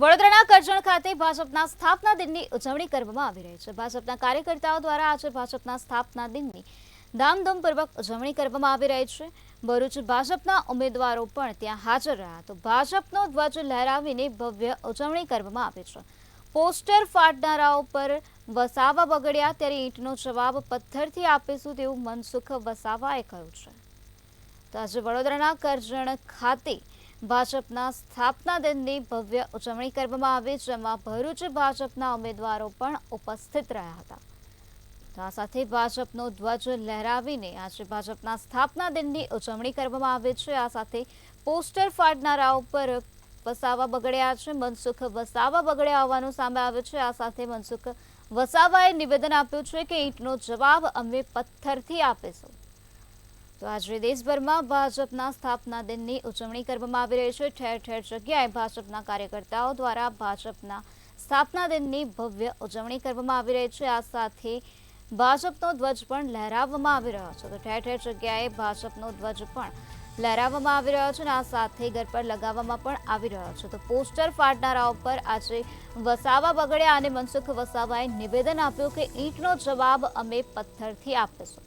વડોદરાના કરજણ ખાતે ભાજપના સ્થાપના દિનની ઉજવણી કરવામાં આવી રહી છે। ભાજપના કાર્યકર્તાઓ દ્વારા આજે ભાજપના સ્થાપના દિનની ધામધૂમપૂર્વક ઉજવણી કરવામાં આવી રહી છે। ભરૂચ ભાજપના ઉમેદવારો પણ ત્યાં હાજર રહ્યા તો ભાજપનો ધ્વજ લહેરાવીને ભવ્ય ઉજવણી કરવામાં આવી છે। પોસ્ટર ફાડનારાઓ પર વસાવા બગડ્યા ત્યારે ઈંટનો જવાબ પથ્થરથી આપીશું તેવું મનસુખ વસાવાએ કહ્યું છે। તો આજે વડોદરાના કરજણ ખાતે ભાજપના સ્થાપના દિનની ભવ્ય ઉજવણી કરવામાં આવી, જેમાં ભરૂચ ભાજપના ઉમેદવારો પણ ઉપસ્થિત રહ્યા હતા। તો આ સાથે ભાજપનો ધ્વજ લહેરાવીને આજે ભાજપના સ્થાપના દિનની ઉજવણી કરવામાં આવી છે। આ સાથે પોસ્ટર ફાડનારાઓ પર વસાવા બગડ્યા છે, મનસુખ વસાવા બગડ્યા હોવાનું સામે આવ્યું છે। આ સાથે મનસુખ વસાવાએ નિવેદન આપ્યું છે કે ઈંટનો જવાબ અમે પથ્થરથી આપીશું। તો આજે દેશભરમાં ભાજપના સ્થાપના દિનની ઉજવણી કરવામાં આવી રહી છે। ઠેર ઠેર જગ્યાએ ભાજપના કાર્યકર્તાઓ દ્વારા ભાજપના સ્થાપના દિનની ભવ્ય ઉજવણી કરવામાં આવી રહી છે। આ સાથે ભાજપનો ધ્વજ પણ લહેરાવવામાં આવી રહ્યો છે। તો ઠેર ઠેર જગ્યાએ ભાજપનો ધ્વજ પણ લહેરાવવામાં આવી રહ્યો છે અને આ સાથે ઘર પર લગાવવામાં પણ આવી રહ્યો છે। તો પોસ્ટર ફાડનારાઓ પર આજે વસાવા બગડ્યા અને મનસુખ વસાવાએ નિવેદન આપ્યું કે ઈંટનો જવાબ અમે પથ્થરથી આપીશું।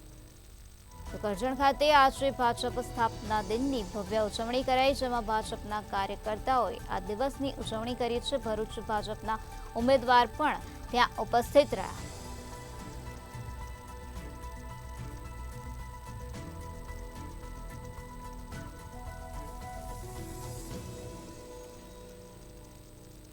તો કરજણ ખાતે આજે ભાજપ સ્થાપના દિનની ભવ્ય ઉજવણી કરાઈ, જેમાં ભાજપના કાર્યકર્તાઓએ આ દિવસની ઉજવણી કરી છે। ભરૂચ ભાજપના ઉમેદવાર પણ ત્યાં ઉપસ્થિત રહ્યા।